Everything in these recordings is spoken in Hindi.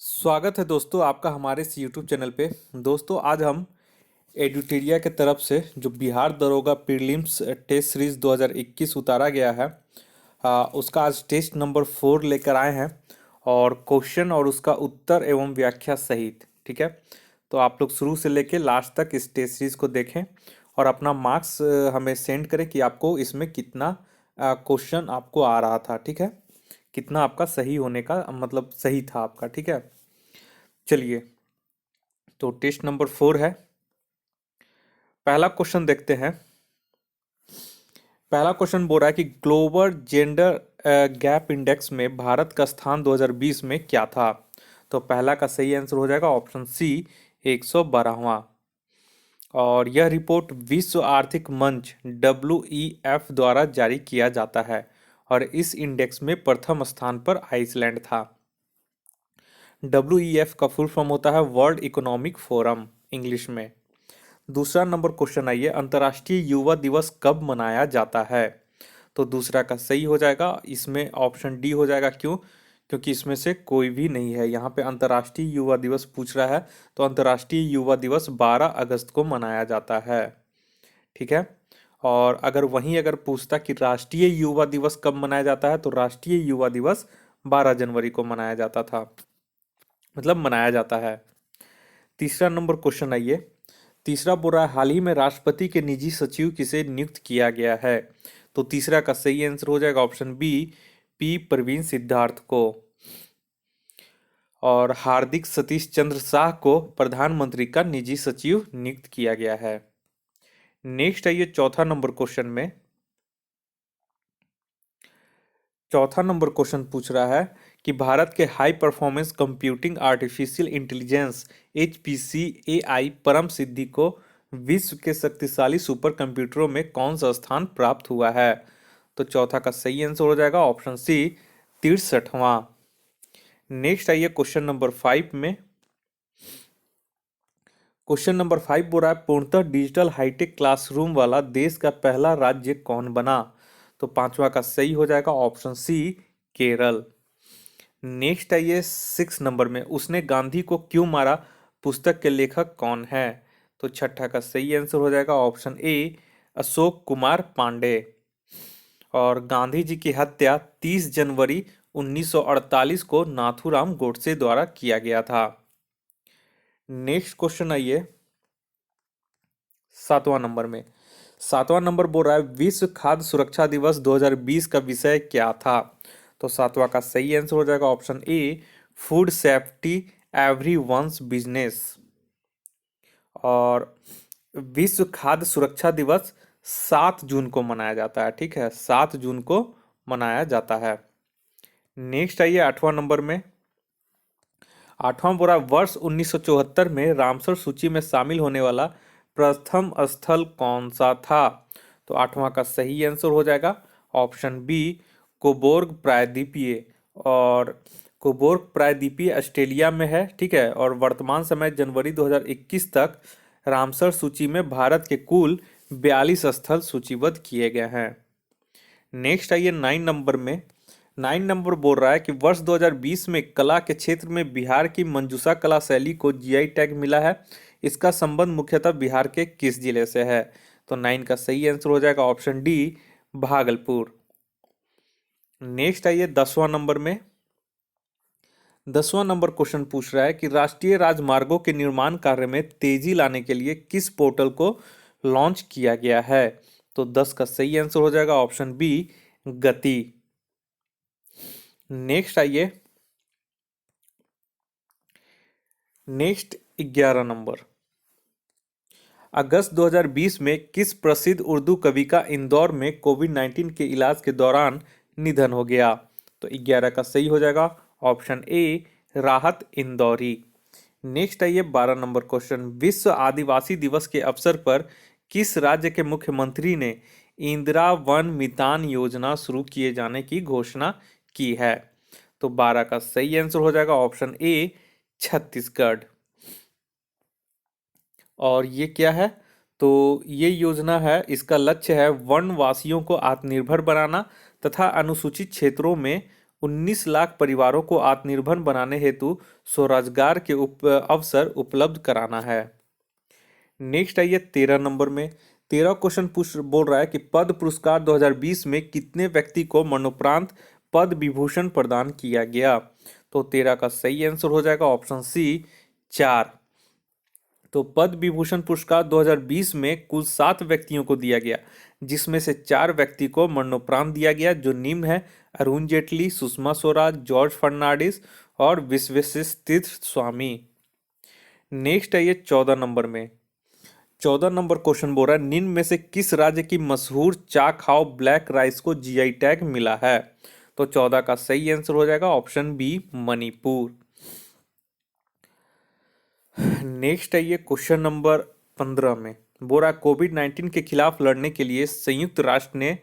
स्वागत है दोस्तों आपका हमारे इस YouTube चैनल पे। दोस्तों आज हम एडुटेरिया के तरफ से जो बिहार दरोगा प्रीलिम्स टेस्ट सीरीज 2021 उतारा गया है, उसका आज टेस्ट नंबर 4 लेकर आए हैं और क्वेश्चन और उसका उत्तर एवं व्याख्या सहित। ठीक है, तो आप लोग शुरू से लेके लास्ट तक इस टेस्ट सीरीज को देखें और अपना मार्क्स हमें सेंड करें कि आपको इसमें कितना क्वेश्चन आपको आ रहा था। ठीक है, कितना आपका सही होने का मतलब सही था आपका। ठीक है, चलिए तो टेस्ट नंबर 4 है। पहला क्वेश्चन देखते हैं। पहला क्वेश्चन बोल रहा है कि ग्लोबल जेंडर गैप इंडेक्स में भारत का स्थान 2020 में क्या था। तो पहला का सही आंसर हो जाएगा ऑप्शन सी, 112वां। और यह रिपोर्ट विश्व आर्थिक मंच WEF द्वारा जारी किया जाता है और इस इंडेक्स में प्रथम स्थान पर आइसलैंड था। WEF का फुल फॉर्म होता है वर्ल्ड इकोनॉमिक फोरम इंग्लिश में। दूसरा नंबर क्वेश्चन आइए, अंतर्राष्ट्रीय युवा दिवस कब मनाया जाता है। तो दूसरा का सही हो जाएगा, इसमें ऑप्शन डी हो जाएगा। क्यों? क्योंकि इसमें से कोई भी नहीं है। यहाँ पे अंतर्राष्ट्रीय युवा दिवस पूछ रहा है, तो अंतर्राष्ट्रीय युवा दिवस 12 अगस्त को मनाया जाता है। ठीक है, और अगर पूछता कि राष्ट्रीय युवा दिवस कब मनाया जाता है, तो राष्ट्रीय युवा दिवस 12 जनवरी को मनाया जाता था, मतलब मनाया जाता है। तीसरा नंबर क्वेश्चन आइए। तीसरा बोल रहा है हाल ही में राष्ट्रपति के निजी सचिव किसे नियुक्त किया गया है। तो तीसरा का सही आंसर हो जाएगा option B, P Praveen Siddharth को। और हार्दिक सतीश चंद्र शाह को प्रधानमंत्री का निजी सचिव नियुक्त किया गया है। नेक्स्ट आइए चौथा नंबर क्वेश्चन में। चौथा नंबर क्वेश्चन पूछ रहा है कि भारत के high performance computing artificial intelligence HPC AI परम सिद्धि को विश्व के शक्तिशाली सुपर कंप्यूटरों में कौन सा स्थान प्राप्त हुआ है। तो चौथा का सही आंसर हो जाएगा ऑप्शन सी, 63वां। नेक्स्ट आइए क्वेश्चन नंबर 5 में। क्वेश्चन नंबर 5 बोल रहा है पूर्णतः डिजिटल हाईटेक क्लासरूम वाला देश का पहला राज्य कौन बना। तो पांचवा का सही हो जाएगा ऑप्शन सी, केरल। नेक्स्ट आइए 6 नंबर में, उसने गांधी को क्यों मारा पुस्तक के लेखक कौन है। तो छठा का सही आंसर हो जाएगा ऑप्शन ए, अशोक कुमार पांडे। और गांधी जी की हत्या 30 जनवरी 1948 को नाथूराम गोडसे द्वारा किया गया था। नेक्स्ट क्वेश्चन आइए 7वां नंबर में। 7वां नंबर बोल रहा है विश्व खाद्य सुरक्षा दिवस 2020 का विषय क्या था। तो 7वां का सही आंसर हो जाएगा ऑप्शन ए, फूड सेफ्टी एवरीवन्स बिजनेस। और विश्व खाद्य सुरक्षा दिवस 7 जून को मनाया जाता है। ठीक है, 7 जून को मनाया जाता है। नेक्स्ट आइए 8वां नंबर में। 8वां बोरा वर्ष 1974 में रामसर सूची में शामिल होने वाला प्रथम स्थल कौन सा था। तो 8वां का सही आंसर हो जाएगा ऑप्शन बी, कोबोर्ग प्रायद्वीपीय। और कोबोर्ग प्रायद्वीपीय ऑस्ट्रेलिया में है। ठीक है, और वर्तमान समय जनवरी 2021 तक रामसर सूची में भारत के कुल 42 स्थल सूचीबद्ध किए गए हैं। नेक्स्ट आइए 9 नंबर में। 9 नंबर बोल रहा है कि वर्ष 2020 में कला के क्षेत्र में बिहार की मंजूषा कला शैली को GI टैग मिला है। इसका संबंध मुख्यतः बिहार के किस जिले से है। तो 9 का सही आंसर हो जाएगा ऑप्शन डी, भागलपुर। नेक्स्ट आइए 10वां नंबर में। 10वां नंबर क्वेश्चन पूछ रहा है कि राष्ट्रीय राजमार्गों के निर्माण कार्य में तेजी लाने के लिए किस पोर्टल को लॉन्च किया गया है। तो 10 का सही आंसर हो जाएगा ऑप्शन बी, गति। नेक्स्ट आइए नेक्स्ट 11 नंबर। अगस्त 2020 में किस प्रसिद्ध उर्दू कवि का इंदौर में कोविड-19 के इलाज के दौरान निधन हो गया। तो 11 का सही हो जाएगा ऑप्शन ए, राहत इंदौरी। नेक्स्ट आइए 12 नंबर क्वेश्चन, विश्व आदिवासी दिवस के अवसर पर किस राज्य के मुख्यमंत्री ने इंदिरा वन मितान योजना शुरू किए जाने की घोषणा की है। तो 12 का सही आंसर हो जाएगा ऑप्शन ए, छत्तीसगढ़। और ये क्या है? तो ये योजना है, इसका लक्ष्य है वनवासियों को आत्मनिर्भर बनाना तथा अनुसूचित क्षेत्रों में 19 लाख परिवारों को आत्मनिर्भर बनाने हेतु स्वरोजगार के अवसर उपलब्ध कराना है। नेक्स्ट आइए 13 नंबर में। 13 क्वेश्चन पूछ बोल रहा है कि पद्म पुरस्कार 2020 में कितने व्यक्ति को मरणोपरांत पद्म विभूषण प्रदान किया गया? तो 13 का सही आंसर हो जाएगा ऑप्शन सी 4। तो पद्म विभूषण पुरस्कार 2020 में कुल 7 व्यक्तियों को दिया गया, जिसमें से 4 व्यक्ति को मरणोपरांत दिया गया, जो निम्न है: अरुण जेटली, सुषमा स्वराज, जॉर्ज फर्नांडिस और विश्वेश्वर तीर्थ स्वामी। नेक्स्ट है ये 14 नंबर में। 14 नंबर क्वेश्चन बोल रहा है निम्न में से किस राज्य की मशहूर चा खाओ ब्लैक राइस को जीआई टैग मिला है? तो 14 का सही आंसर हो जाएगा ऑप्शन बी मणिपुर। नेक्स्ट है ये क्वेश्चन नंबर 15 में। बोल रहा कोविड-19 के खिलाफ लड़ने के लिए संयुक्त राष्ट्र ने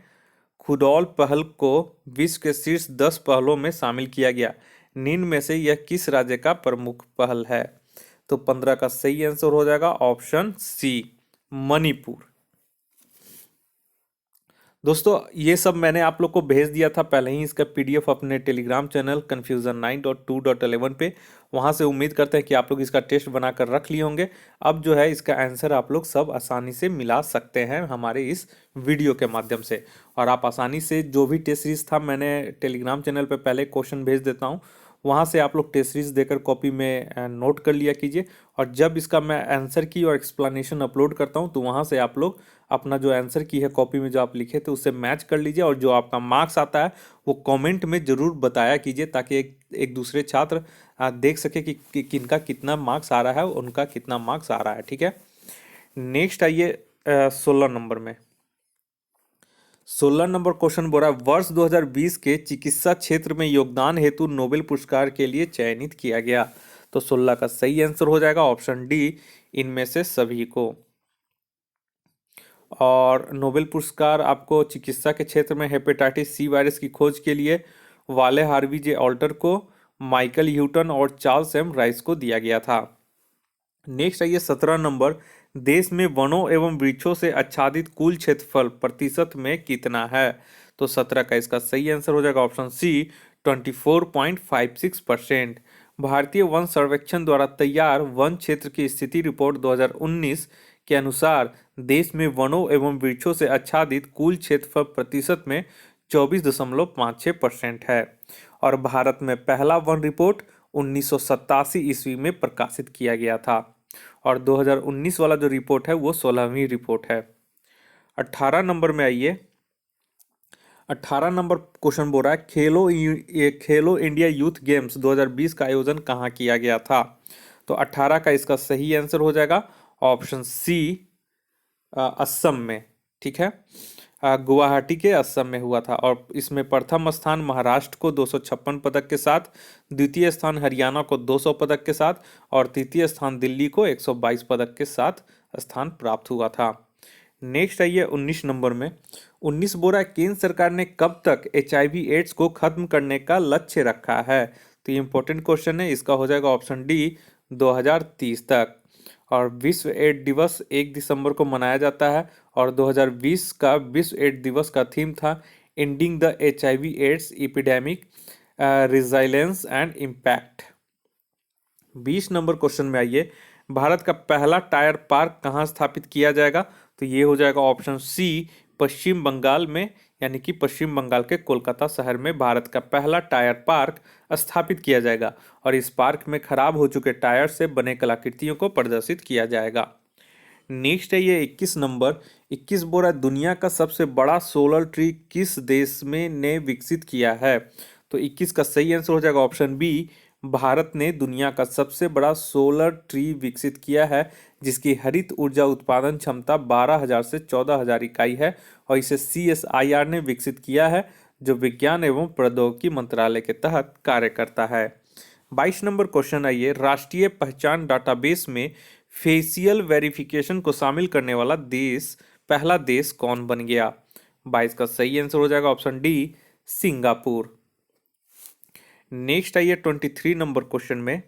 खुदौल पहल को विश्व के शीर्ष 10 पहलों में शामिल किया गया, निम्न में से यह किस राज्य का प्रमुख पहल है? तो 15 का सही आंसर हो जाएगा ऑप्शन सी मणिपुर। दोस्तों ये सब मैंने आप लोग को भेज दिया था पहले ही इसका पीडीएफ अपने टेलीग्राम चैनल confusion9.2.11 पे। वहां से उम्मीद करते हैं कि आप लोग इसका टेस्ट बनाकर रख लिए होंगे। अब जो है इसका आंसर आप लोग सब आसानी से मिला सकते हैं हमारे इस वीडियो के माध्यम से। और आप आसानी से जो भी टेस्ट सीरीज था मैंने टेलीग्राम चैनल पर पहले क्वेश्चन भेज देता हूँ, वहाँ से आप लोग टेस्ट सीरीज देकर कॉपी में नोट कर लिया कीजिए। और जब इसका मैं आंसर की और एक्सप्लेनेशन अपलोड करता हूँ तो वहाँ से आप लोग अपना जो आंसर की है कॉपी में जो आप लिखे थे उससे मैच कर लीजिए, और जो आपका मार्क्स आता है वो कमेंट में ज़रूर बताया कीजिए, ताकि एक दूसरे छात्र देख सके कि किनका कितना मार्क्स आ रहा है, उनका कितना मार्क्स आ रहा है। ठीक है, नेक्स्ट आइए 16 नंबर में। 16 नंबर क्वेश्चन बोल रहा है वर्ष 2020 के चिकित्सा क्षेत्र में योगदान हेतु नोबेल पुरस्कार के लिए चयनित किया गया। तो 16 का सही आंसर हो जाएगा ऑप्शन डी इनमें से सभी को। और नोबेल पुरस्कार आपको चिकित्सा के क्षेत्र में हेपेटाइटिस सी वायरस की खोज के लिए वाले हार्वी जे ऑल्टर को, माइकल ह्यूटन और चार्ल्स एम राइस को दिया गया था। नेक्स्ट आइए 17 नंबर। देश में वनों एवं वृक्षों से आच्छादित कुल क्षेत्रफल प्रतिशत में कितना है? तो 17 का इसका सही आंसर हो जाएगा ऑप्शन सी 24.56%। भारतीय वन सर्वेक्षण द्वारा तैयार वन क्षेत्र की स्थिति रिपोर्ट 2019 के अनुसार देश में वनों एवं वृक्षों से आच्छादित कुल क्षेत्रफल प्रतिशत में 24.56% है। और भारत में पहला वन रिपोर्ट 1987 ईस्वी में प्रकाशित किया गया था, और 2019 वाला जो रिपोर्ट है वो 16वीं रिपोर्ट है। 18 नंबर में आइए। 18 नंबर क्वेश्चन बोल रहा है खेलो इंडिया यूथ गेम्स 2020 का आयोजन कहाँ किया गया था? तो 18 का इसका सही आंसर हो जाएगा ऑप्शन सी असम में। ठीक है, गुवाहाटी के असम में हुआ था। और इसमें प्रथम स्थान महाराष्ट्र को 256 पदक के साथ, द्वितीय स्थान हरियाणा को 200 पदक के साथ, और तृतीय स्थान दिल्ली को 122 पदक के साथ स्थान प्राप्त हुआ था। नेक्स्ट आइए 19 नंबर में। 19 बोल रहा है केंद्र सरकार ने कब तक HIV एड्स को खत्म करने का लक्ष्य रखा है? तो ये इंपॉर्टेंट क्वेश्चन है, इसका हो जाएगा ऑप्शन डी 2030 तक। और विश्व एड्स दिवस 1 दिसंबर को मनाया जाता है, और 2020 का विश्व एड्स दिवस का थीम था ending the HIV AIDS epidemic, resilience and impact. 20 number question में आइए। भारत का पहला टायर पार्क कहाँ स्थापित किया जाएगा? तो ये हो जाएगा ऑप्शन सी पश्चिम बंगाल में, यानी कि पश्चिम बंगाल के कोलकाता शहर में भारत का पहला टायर पार्क स्थापित किया जाएगा। और इस पार्क में खराब हो चुके टायर से बने कलाकृतियों को प्रदर्शित किया जाएगा। नेक्स्ट है ये 21 नंबर। 21 बोल रहा है दुनिया का सबसे बड़ा सोलर ट्री किस देश में ने विकसित किया है? तो 21 का सही आंसर हो जाएगा ऑप्शन बी भारत ने दुनिया का सबसे बड़ा सोलर ट्री विकसित किया है, जिसकी हरित ऊर्जा उत्पादन क्षमता 12,000 से 14,000 इकाई है, और इसे CSIR ने विकसित किया है, जो विज्ञान एवं प्रौद्योगिकी मंत्रालय के तहत कार्य करता है। 22 नंबर क्वेश्चन आइए। राष्ट्रीय पहचान डाटाबेस में फेशियल वेरिफिकेशन को शामिल करने वाला पहला देश कौन बन गया? 22 का सही आंसर हो जाएगा ऑप्शन डी सिंगापुर। नेक्स्ट आइए 23 नंबर क्वेश्चन में।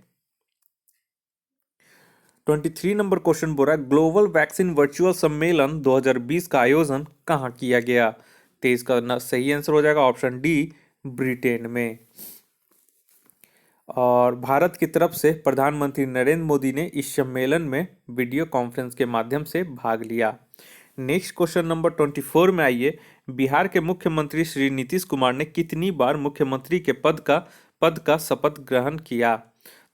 23 नंबर क्वेश्चन बोल रहा है ग्लोबल वैक्सीन वर्चुअल सम्मेलन 2020 का आयोजन कहाँ किया गया? तो इसका सही आंसर हो जाएगा ऑप्शन डी ब्रिटेन में। और भारत की तरफ से प्रधानमंत्री नरेंद्र मोदी ने इस सम्मेलन में वीडियो कॉन्फ्रेंस के माध्यम से भाग लिया। नेक्स्ट क्वेश्चन नंबर 24 में आइए। बिहार के मुख्यमंत्री श्री नीतीश कुमार ने कितनी बार मुख्यमंत्री के पद का शपथ ग्रहण किया?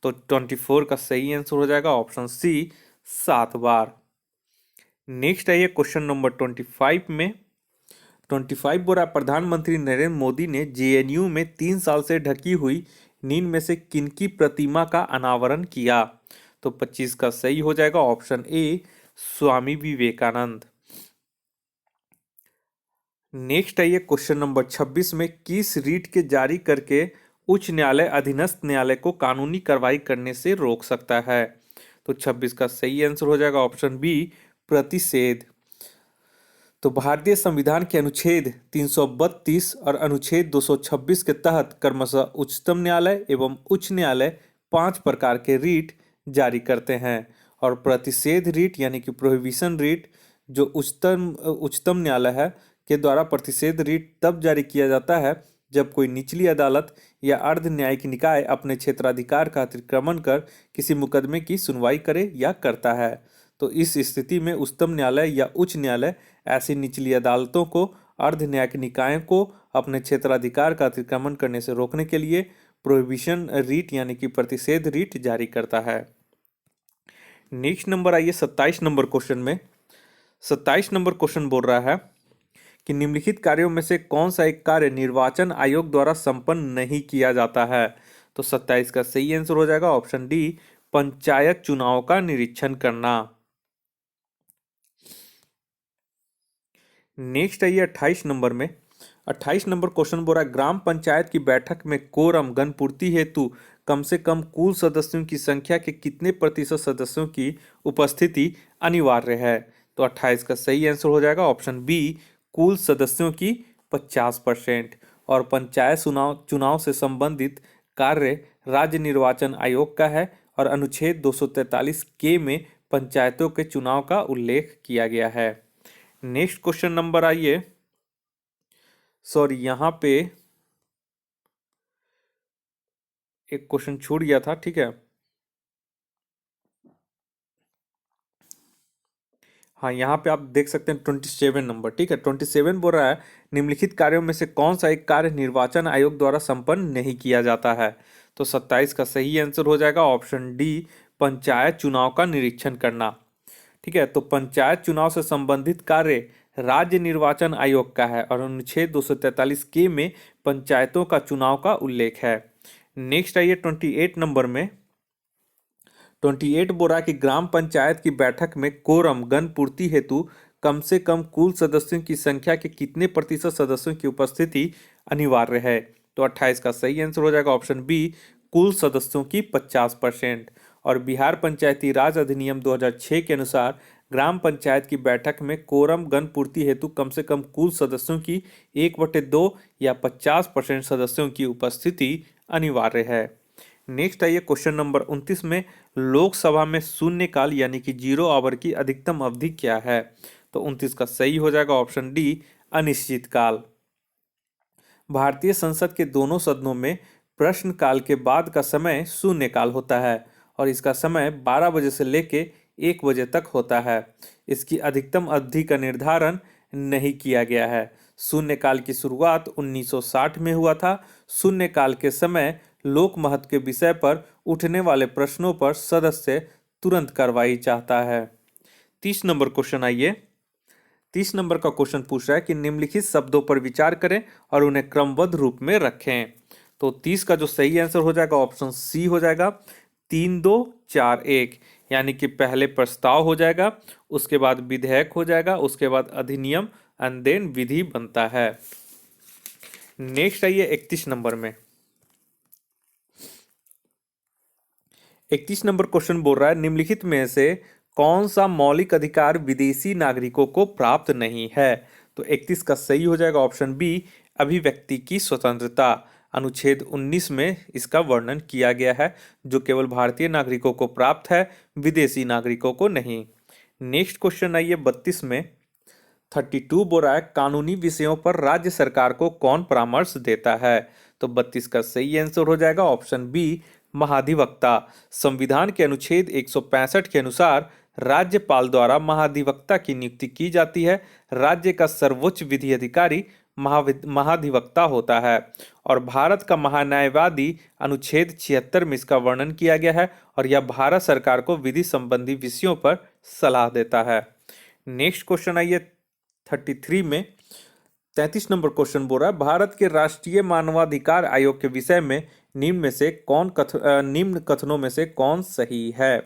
तो 24 का सही आंसर हो जाएगा ऑप्शन सी, 7 बार। नेक्स्ट आइए क्वेश्चन नंबर 25 में। 25 बोल रहा है, प्रधानमंत्री नरेंद्र मोदी ने जेएनयू में 3 साल से ढकी हुई नींद में से किनकी प्रतिमा का अनावरण किया? तो 25 का सही हो जाएगा option A, Swami Vivekananda. Next आइए क्वेश्चन नंबर 26 में। किस रीट के जारी करके उच्च न्यायालय अधीनस्थ न्यायालय को कानूनी कार्रवाई करने से रोक सकता है? तो 26 का सही आंसर हो जाएगा ऑप्शन बी, प्रतिषेध। तो भारतीय संविधान के अनुच्छेद 332 और अनुच्छेद 226 के तहत क्रमशः उच्चतम न्यायालय एवं उच्च न्यायालय 5 प्रकार के रीट जारी करते हैं। और प्रतिषेध रीट यानी कि प्रोहिबिशन रीट जो उच्चतम न्यायालय है के द्वारा प्रतिषेध रीट तब जारी किया जाता है जब कोई निचली अदालत या अर्ध न्यायिक निकाय अपने क्षेत्राधिकार का अतिक्रमण कर किसी मुकदमे की सुनवाई करे या करता है। तो इस स्थिति में उच्चतम न्यायालय या उच्च न्यायालय ऐसी निचली अदालतों को, अर्ध न्यायिक निकायों को अपने क्षेत्राधिकार का अतिक्रमण करने से रोकने के लिए प्रोहिबिशन रीट यानी कि प्रतिषेध रीट जारी करता है। नेक्स्ट नंबर आइए 27 नंबर क्वेश्चन में। 27 नंबर क्वेश्चन बोल रहा है कि निम्नलिखित कार्यों में से कौन सा एक कार्य निर्वाचन आयोग द्वारा संपन्न नहीं किया जाता है? तो 27 का सही आंसर हो जाएगा ऑप्शन डी, पंचायत चुनाव का निरीक्षण करना। नेक्स्ट आइए 28 नंबर में। 28 नंबर क्वेश्चन बोल रहा है, ग्राम पंचायत की बैठक में कोरम गणपूर्ति हेतु कम से कम कुल सदस्यों की संख्या के कितने प्रतिशत सदस्यों की उपस्थिति अनिवार्य है? तो 28 का सही आंसर हो जाएगा ऑप्शन बी, कुल सदस्यों की 50%। और पंचायत चुनाव से संबंधित कार्य राज्य निर्वाचन आयोग का है और अनुच्छेद 243 के में पंचायतों के चुनाव का उल्लेख किया गया है। नेक्स्ट क्वेश्चन नंबर आइए, सॉरी यहाँ पे एक क्वेश्चन छूट गया था, ठीक है। हाँ, यहाँ पे आप देख सकते हैं 27 नंबर, ठीक है। 27 बोल रहा है, निम्नलिखित कार्यों में से कौन सा एक कार्य निर्वाचन आयोग द्वारा संपन्न नहीं किया जाता है? तो 27 का सही आंसर हो जाएगा ऑप्शन डी, पंचायत चुनाव का निरीक्षण करना। ठीक है, तो पंचायत चुनाव से संबंधित कार्य राज्य निर्वाचन आयोग का है और अनुच्छेद 243 के में पंचायतों का चुनाव का उल्लेख है। नेक्स्ट आइए 28 नंबर में। 28 बोरा की ग्राम पंचायत की बैठक में कोरम गणपूर्ति हेतु कम से कम कुल सदस्यों की संख्या के कितने प्रतिशत सदस्यों की उपस्थिति अनिवार्य है? तो 28 का सही आंसर हो जाएगा ऑप्शन बी, कुल सदस्यों की 50%। और बिहार पंचायती राज अधिनियम 2006 के अनुसार ग्राम पंचायत की बैठक में कोरम गणपूर्ति हेतु कम से कम कुल सदस्यों की 1/2 या 50% सदस्यों की उपस्थिति अनिवार्य है। नेक्स्ट आइए क्वेश्चन नंबर 29 में, लोकसभा में शून्यकाल यानी कि 0 आवर की अधिकतम अवधि क्या है? तो 29 का सही हो जाएगा ऑप्शन डी, अनिश्चितकाल। भारतीय संसद के दोनों सदनों में प्रश्नकाल के बाद का समय शून्यकाल होता है और इसका समय 12 बजे से लेके 1 बजे तक होता है। इसकी अधिकतम अवधि का निर्धारण नहीं किया गया है। शून्यकाल की शुरुआत 1960 में हुआ था। शून्यकाल के समय लोक महत्व के विषय पर उठने वाले प्रश्नों पर सदस्य तुरंत कार्रवाई चाहता है। 30 नंबर क्वेश्चन आइए। 30 नंबर का क्वेश्चन पूछ रहा है कि निम्नलिखित शब्दों पर विचार करें और उन्हें क्रमबद्ध रूप में रखें। तो 30 का जो सही आंसर हो जाएगा ऑप्शन सी हो जाएगा, 3 2 4 1, यानी कि पहले प्रस्ताव हो जाएगा, उसके बाद विधेयक हो जाएगा, उसके बाद अधिनियम एंड देन विधि बनता है। नेक्स्ट आइए 31 नंबर में। 31 नंबर क्वेश्चन बोल रहा है, निम्नलिखित में से कौन सा मौलिक अधिकार विदेशी नागरिकों को प्राप्त नहीं है? तो 31 का सही हो जाएगा ऑप्शन बी, अभिव्यक्ति की स्वतंत्रता। अनुच्छेद 19 में इसका वर्णन किया गया है, जो केवल भारतीय नागरिकों को प्राप्त है, विदेशी नागरिकों को नहीं। नेक्स्ट क्वेश्चन आइए 32 में। 32 बोल रहा है कानूनी विषयों पर राज्य सरकार को कौन परामर्श देता है। तो 32 का सही आंसर हो जाएगा ऑप्शन बी, महाधिवक्ता। संविधान के अनुच्छेद 165 के अनुसार राज्यपाल द्वारा महाधिवक्ता की नियुक्ति की जाती है। राज्य का सर्वोच्च विधि अधिकारी महाधिवक्ता होता है। और भारत का महान्यायवादी अनुच्छेद 76 में इसका वर्णन किया गया है और यह भारत सरकार को विधि संबंधी विषयों पर सलाह देता है। नेक्स्ट क्वेश्चन आइए 33 में। 33 नंबर क्वेश्चन बोल रहा है भारत के राष्ट्रीय मानवाधिकार आयोग के विषय में निम्न कथनों में से कौन सही है।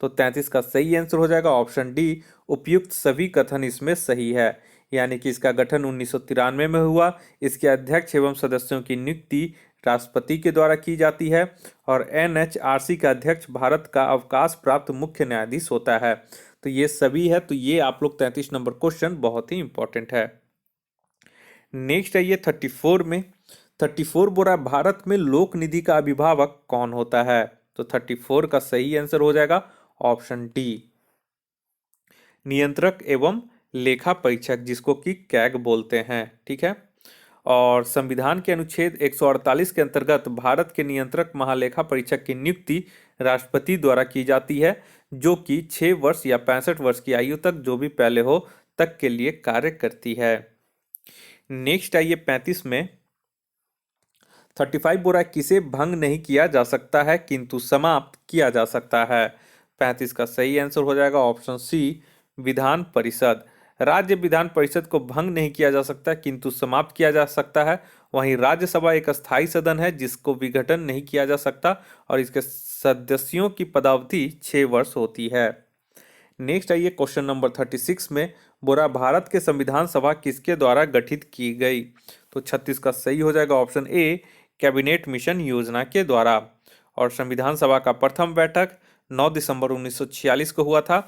तो 33 का सही आंसर हो जाएगा ऑप्शन डी, उपयुक्त सभी कथन इसमें सही है। यानी कि इसका गठन 1993 में हुआ। इसके अध्यक्ष एवं सदस्यों की नियुक्ति राष्ट्रपति के द्वारा की जाती है और एनएचआरसी का अध्यक्ष भारत का अवकाश प्राप्त मुख्य न्यायाधीश होता है। तो ये सभी है। तो ये आप लोग 33 नंबर क्वेश्चन बहुत ही इंपॉर्टेंट है। नेक्स्ट आइए 34 में। 34 बोल रहा है भारत में लोक निधि का अभिभावक कौन होता है। तो 34 का सही आंसर हो जाएगा ऑप्शन डी, नियंत्रक एवं लेखा परीक्षक, जिसको कि कैग बोलते हैं। ठीक है। और संविधान के अनुच्छेद 148 के अंतर्गत भारत के नियंत्रक महालेखा परीक्षक की नियुक्ति राष्ट्रपति द्वारा की जाती है, जो कि 6 वर्ष या 65 वर्ष की आयु तक, जो भी पहले हो, तक के लिए कार्य करती है। नेक्स्ट आइए 35 में। 35 बोल रहा है किसे भंग नहीं किया जा सकता है किंतु समाप्त किया जा सकता है। 35 का सही आंसर हो जाएगा ऑप्शन सी, विधान परिषद। राज्य विधान परिषद को भंग नहीं किया जा सकता किंतु समाप्त किया जा सकता है। वहीं राज्यसभा एक अस्थायी सदन है जिसको विघटन नहीं किया जा सकता और इसके सदस्यों की पदावधि 6 वर्ष होती है। नेक्स्ट आइए क्वेश्चन नंबर 36 में। बोरा भारत के संविधान सभा किसके द्वारा गठित की गई। तो 36 का सही हो जाएगा ऑप्शन ए, कैबिनेट मिशन योजना के द्वारा। और संविधान सभा का प्रथम बैठक 9 दिसंबर 1946 को हुआ था।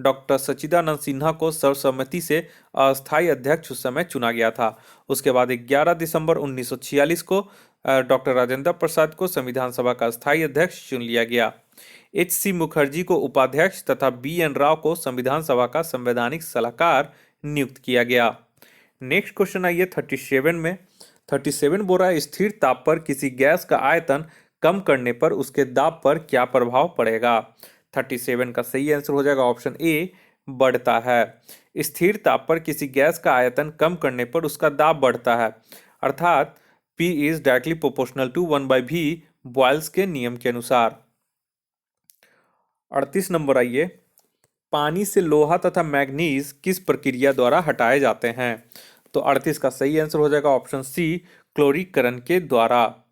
डॉक्टर सच्चिदानंद सिन्हा को सर्वसम्मति से अस्थायी अध्यक्ष उस समय चुना गया था। उसके बाद 11 दिसंबर 1946 को डॉक्टर राजेंद्र प्रसाद को संविधान सभा का स्थायी अध्यक्ष चुन लिया गया। एच.सी. मुखर्जी को उपाध्यक्ष तथा बी.एन. राव को संविधान सभा का संवैधानिक सलाहकार नियुक्त किया गया। नेक्स्ट क्वेश्चन आइए 37 में। 37 बोल रहा है स्थिर ताप पर किसी गैस का आयतन कम करने पर उसके दाब पर क्या प्रभाव पड़ेगा। 37 का सही आंसर हो जाएगा ऑप्शन ए, बढ़ता है। स्थिर ताप पर किसी गैस का आयतन कम करने पर उसका दाब बढ़ता है, अर्थात P is directly proportional to 1/v Boyle's के नियम के अनुसार। 38 नंबर आइए, पानी से लोहा तथा मैग्नीज किस प्रक्रिया द्वारा हटाए जाते हैं। तो 38 का सही आंसर हो जाएगा ऑप्शन सी, क्लोरीकरण के द्वारा।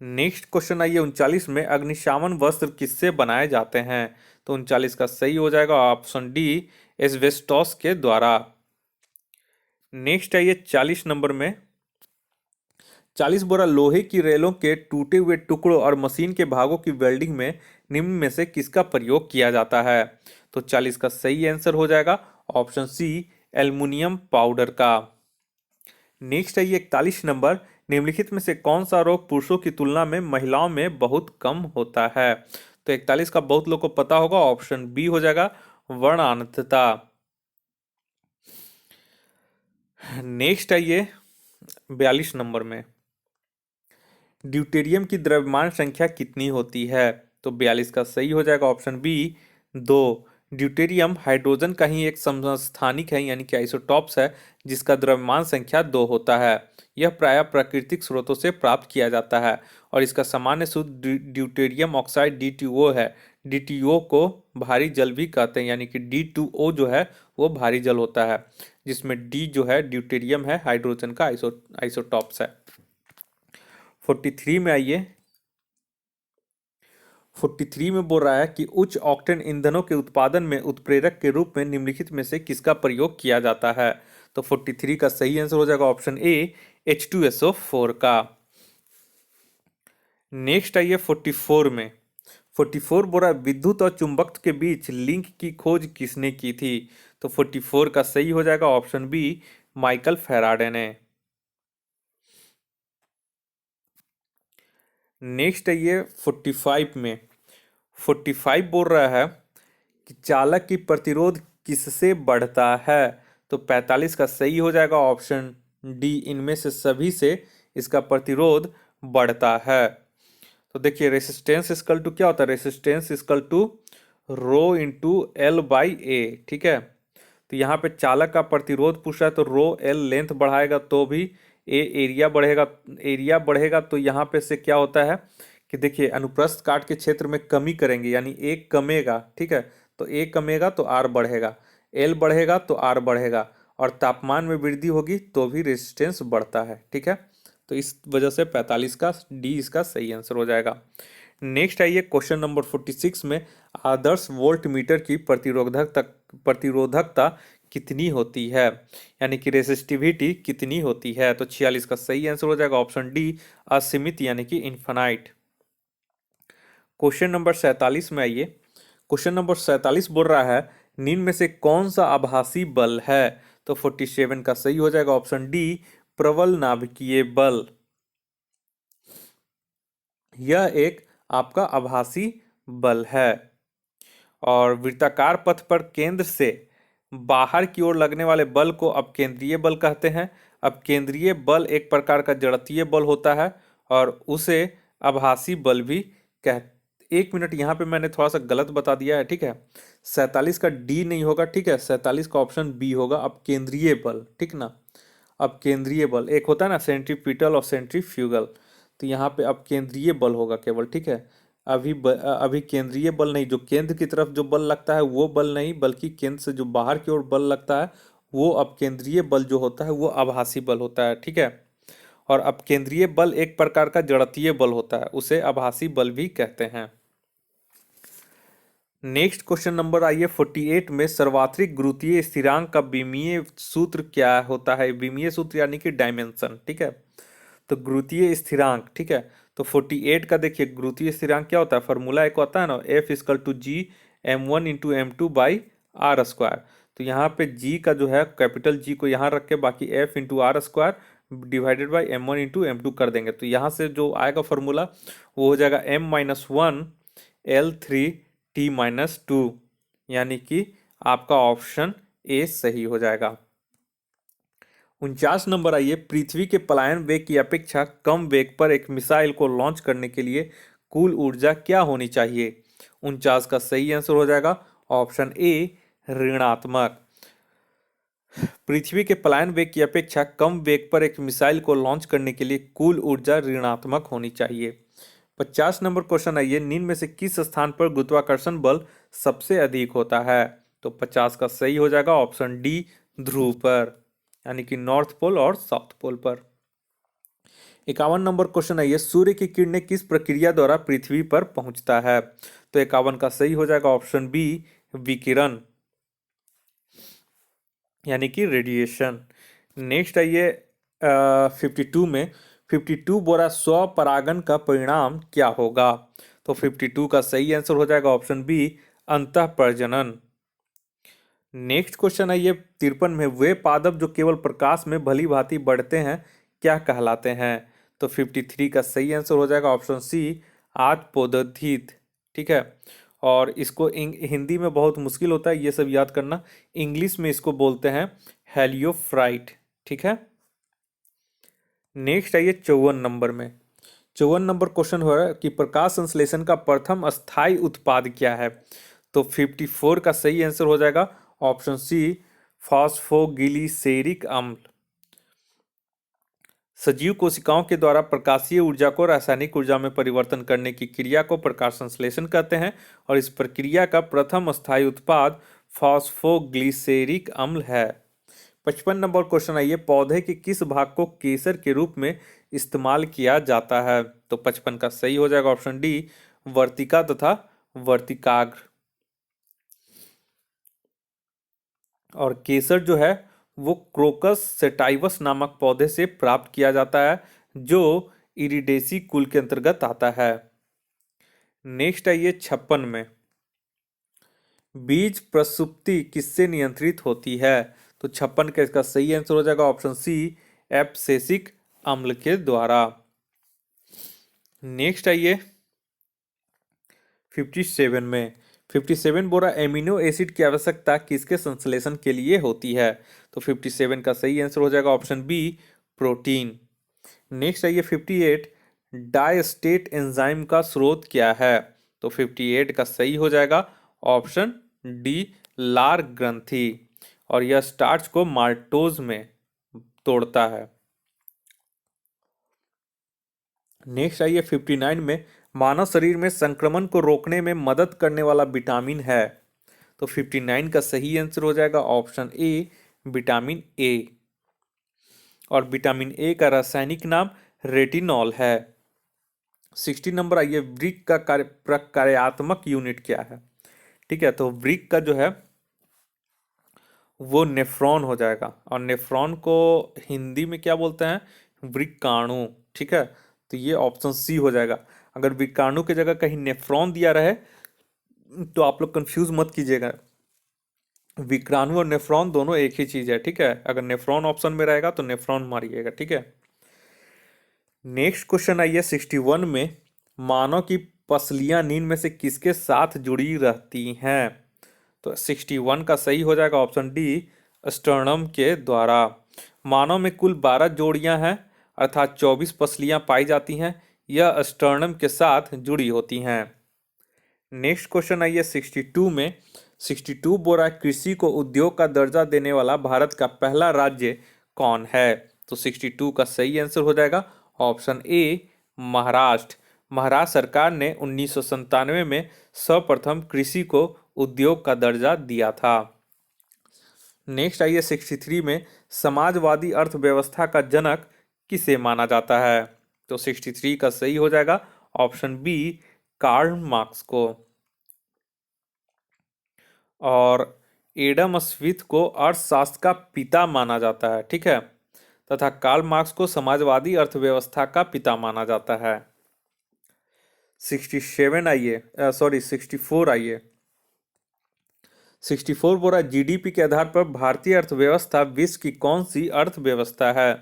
नेक्स्ट क्वेश्चन आइए 39 में, अग्निशामन वस्त्र किससे बनाए जाते हैं। तो 39 का सही हो जाएगा ऑप्शन डी, एस्बेस्टॉस के द्वारा। नेक्स्ट आइए 40 नंबर में। 40 बोरा लोहे की रेलों के टूटे हुए टुकड़ों और मशीन के भागों की वेल्डिंग में निम्न में से किसका प्रयोग किया जाता है। तो 40 का सही आंसर हो जाएगा ऑप्शन सी, एल्युमिनियम पाउडर का। नेक्स्ट है ये 41 नंबर, निम्नलिखित में से कौन सा रोग पुरुषों की तुलना में महिलाओं में बहुत कम होता है। तो 41 का बहुत लोग को पता होगा, ऑप्शन बी हो जाएगा, वर्णांतता। नेक्स्ट आइए 42 नंबर में, ड्यूटेरियम की द्रव्यमान संख्या कितनी होती है। तो 42 का सही हो जाएगा ऑप्शन बी, 2। ड्यूटेरियम हाइड्रोजन का ही एक समस्थानिक है, यानी कि आइसोटॉप्स है, जिसका द्रव्यमान संख्या 2 होता है। यह प्रायः प्राकृतिक स्रोतों से प्राप्त किया जाता है और इसका सामान्य शुद्ध ड्यूटेरियम ऑक्साइड DTO है। DTO को भारी जल भी कहते हैं, यानी कि D2O जो है वो भारी जल होता है, जिसमें D जो है ड्यूटेरियम है, हाइड्रोजन का आइसोटॉप्स है। 43 में आइए, 43 में बोल रहा है कि उच्च ऑक्टेन ईंधनों के उत्पादन में उत्प्रेरक के रूप में निम्नलिखित में से किसका प्रयोग किया जाता है। तो 43 का सही आंसर हो जाएगा ऑप्शन ए, H2SO4 का। नेक्स्ट आइए 44 में। 44 बोल रहा है विद्युत और चुंबक के बीच लिंक की खोज किसने की थी। तो 44 का सही हो जाएगा ऑप्शन बी, माइकल फैराडे ने। नेक्स्ट है ये 45 में। 45 बोल रहा है कि चालक की प्रतिरोध किससे बढ़ता है। तो 45 का सही हो जाएगा ऑप्शन डी, इनमें से सभी से इसका प्रतिरोध बढ़ता है। तो देखिए रेसिस्टेंस इक्वल टू क्या होता है, resistance equal to rho into L by A, ठीक है। तो यहाँ पे चालक का प्रतिरोध पूछ रहा है, तो रो एल लेंथ बढ़ाएगा तो भी ए एरिया बढ़ेगा, एरिया बढ़ेगा तो यहाँ पे से क्या होता है कि देखिए अनुप्रस्थ काट के क्षेत्र में कमी करेंगे, यानी ए कमेगा, ठीक है। तो ए कमेगा तो आर बढ़ेगा, एल बढ़ेगा तो आर बढ़ेगा, और तापमान में वृद्धि होगी तो भी रेजिस्टेंस बढ़ता है, ठीक है। तो इस वजह से 45 का डी इसका सही आंसर हो जाएगा। नेक्स्ट आइए क्वेश्चन नंबर 46 में, आदर्श वोल्ट मीटर की प्रतिरोधकता कितनी होती है, यानी कि रेसिस्टिविटी कितनी होती है। तो 46 का सही आंसर हो जाएगा ऑप्शन डी, असीमित यानी कि इन्फिनाइट। क्वेश्चन नंबर 47 में आइए। क्वेश्चन नंबर 47 बोल रहा है निम्न में से कौन सा आभासी बल है। तो 47 का सही हो जाएगा ऑप्शन डी, प्रबल नाभिकीय बल। यह एक आपका आभासी बल है। और वृत्ताकार पथ पर केंद्र से बाहर की ओर लगने वाले बल को अपकेंद्रीय बल कहते हैं। अपकेंद्रीय बल एक प्रकार का जड़त्वीय बल होता है और उसे आभासी बल भी कह। एक मिनट, यहाँ पे मैंने थोड़ा सा गलत बता दिया है, ठीक है। 47 का डी नहीं होगा, ठीक है। 47 का ऑप्शन बी होगा, अपकेंद्रीय बल, ठीक ना। अपकेंद्रीय बल एक होता है ना, सेंट्रीपिटल और सेंट्रीफ्यूगल, तो यहाँ पे अपकेंद्रीय बल होगा केवल, ठीक है। अभी केंद्रीय बल नहीं, जो केंद्र की तरफ जो बल लगता है वो बल नहीं, बल्कि केंद्र से जो बाहर की ओर बल लगता है वो अपकेंद्रीय बल जो होता है वो आभासी बल होता है, ठीक है। और अपकेंद्रीय बल एक प्रकार का जड़त्वीय बल होता है, उसे आभासी बल भी कहते हैं। नेक्स्ट क्वेश्चन नंबर आइए 48 में, सर्वात्रिक गुरुत्वीय स्थिरांक का विमीय सूत्र क्या होता है। विमीय सूत्र यानी कि डायमेंशन, ठीक है। तो गुरुत्वीय स्थिरांक, ठीक है। तो 48 का देखिए गुरुत्वीय स्थिरांक क्या होता है, फॉर्मूला एक होता है ना, F equal to G m1 into m2 by R square. तो यहाँ पे जी का जो है कैपिटल जी को यहाँ रख के बाकी F into R square divided by m1 into m2 कर देंगे। तो यहाँ से जो आएगा फॉर्मूला वो हो जाएगा m-1 L3 T-2, यानी कि आपका ऑप्शन ए सही हो जाएगा। 49 नंबर आइए, पृथ्वी के पलायन वेग की अपेक्षा कम वेग पर एक मिसाइल को लॉन्च करने के लिए कुल ऊर्जा क्या होनी चाहिए। 49 का सही आंसर हो जाएगा ऑप्शन ए, ऋणात्मक। पृथ्वी के पलायन वेग की अपेक्षा कम वेग पर एक मिसाइल को लॉन्च करने के लिए कुल ऊर्जा ऋणात्मक होनी चाहिए। 50 नंबर क्वेश्चन आइए, निम्न में से किस स्थान पर गुरुत्वाकर्षण बल सबसे अधिक होता है। तो 50 का सही हो जाएगा ऑप्शन डी, ध्रुव पर, यानी कि नॉर्थ पोल और साउथ पोल पर। 51 नंबर क्वेश्चन आइए, सूर्य की किरणें किस प्रक्रिया द्वारा पृथ्वी पर पहुंचता है। तो 51 का सही हो जाएगा ऑप्शन बी, विकिरण, यानी कि रेडिएशन। नेक्स्ट आइए 52 में, 52 बोरा स्वपरागण का परिणाम क्या होगा। तो 52 का सही आंसर हो जाएगा ऑप्शन बी, अंतःप्रजनन। नेक्स्ट क्वेश्चन आइए 53 में, वे पादप जो केवल प्रकाश में भली भांति बढ़ते हैं क्या कहलाते हैं। तो 53 का सही आंसर हो जाएगा ऑप्शन सी, आत्पोदधित, ठीक है। और इसको हिंदी में बहुत मुश्किल होता है ये सब याद करना, इंग्लिश में इसको बोलते हैं हेलियोफ्राइट, ठीक है। नेक्स्ट आइए 54 नंबर में, 54 नंबर क्वेश्चन हो रहा है कि प्रकाश संश्लेषण का प्रथम अस्थायी उत्पाद क्या है। तो 54 का सही आंसर हो जाएगा ऑप्शन सी, फॉस्फोग्लिसेरिक अम्ल। सजीव कोशिकाओं के द्वारा प्रकाशीय ऊर्जा को रासायनिक ऊर्जा में परिवर्तन करने की क्रिया को प्रकाश संश्लेषण कहते हैं और इस प्रक्रिया का प्रथम स्थायी उत्पाद फॉस्फोग्लिसेरिक अम्ल है। 55 नंबर क्वेश्चन आइए, पौधे के किस भाग को केसर के रूप में इस्तेमाल किया जाता है। तो 55 का सही हो जाएगा ऑप्शन डी, वर्तिका तथा वर्तिकाग्र। और केसर जो है वो क्रोकस सेटाइवस नामक पौधे से प्राप्त किया जाता है जो इरिडेसी कुल के अंतर्गत आता है। नेक्स्ट आइए 56 में, बीज प्रसुप्ति किससे नियंत्रित होती है। तो 56 का इसका सही आंसर हो जाएगा ऑप्शन सी, एब्सेसिक अम्ल के द्वारा। नेक्स्ट आइए 57 में, 57 बोल रहा है एमिनो एसिड की आवश्यकता किसके संश्लेषण के लिए होती है? तो 57 का सही आंसर हो जाएगा ऑप्शन बी, प्रोटीन। नेक्स्ट है ये 58, डायस्टेट एंजाइम का स्रोत क्या है? तो 58 का सही हो जाएगा ऑप्शन डी, लार ग्रंथि, और यह स्टार्च को माल्टोज में तोड़ता है। नेक्स्ट आइए 59 में, मानव शरीर में संक्रमण को रोकने में मदद करने वाला विटामिन है? तो 59 का सही आंसर हो जाएगा ऑप्शन ए, विटामिन ए, और विटामिन ए का रासायनिक नाम रेटिनॉल है। 60 नंबर आइए, वृक्क का कार्यात्मक यूनिट क्या है? ठीक है, तो वृक्क का जो है वो नेफ्रॉन हो जाएगा, और नेफ्रॉन को हिंदी में क्या बोलते हैं? वृक्काणु। ठीक है, तो ये ऑप्शन सी हो जाएगा। अगर वृक्काणु की जगह कहीं नेफ्रॉन दिया रहे तो आप लोग कंफ्यूज मत कीजिएगा, विक्राणु और नेफ्रॉन दोनों एक ही चीज है। ठीक है, अगर नेफ्रॉन ऑप्शन में रहेगा तो नेफ्रॉन मारिएगा। ठीक है, नेक्स्ट क्वेश्चन आइए 61 में, मानव की पसलियां नींद में से किसके साथ जुड़ी रहती हैं? तो 61 का सही हो जाएगा ऑप्शन डी, स्टर्नम के द्वारा। मानव में कुल 12 जोड़ियां हैं, अर्थात 24 पसलियां पाई जाती हैं। यह स्टर्नम के साथ जुड़ी होती हैं। नेक्स्ट क्वेश्चन आइए 62 में, 62 बोरा कृषि को उद्योग का दर्जा देने वाला भारत का पहला राज्य कौन है? तो 62 का सही आंसर हो जाएगा ऑप्शन ए, महाराष्ट्र। महाराष्ट्र सरकार ने 1997 में सर्वप्रथम कृषि को उद्योग का दर्जा दिया था। नेक्स्ट आइए 63 में, समाजवादी अर्थव्यवस्था का जनक किसे माना जाता है? तो 63 का सही हो जाएगा ऑप्शन बी, कार्ल मार्क्स को, और एडम स्मिथ को अर्थशास्त्र का पिता माना जाता है। ठीक है, तथा कार्ल मार्क्स को समाजवादी अर्थव्यवस्था का पिता माना जाता है। 67 आइए, सॉरी 64 आइए, 64 बोला जीडीपी के आधार पर भारतीय अर्थव्यवस्था विश्व की कौन सी अर्थव्यवस्था है?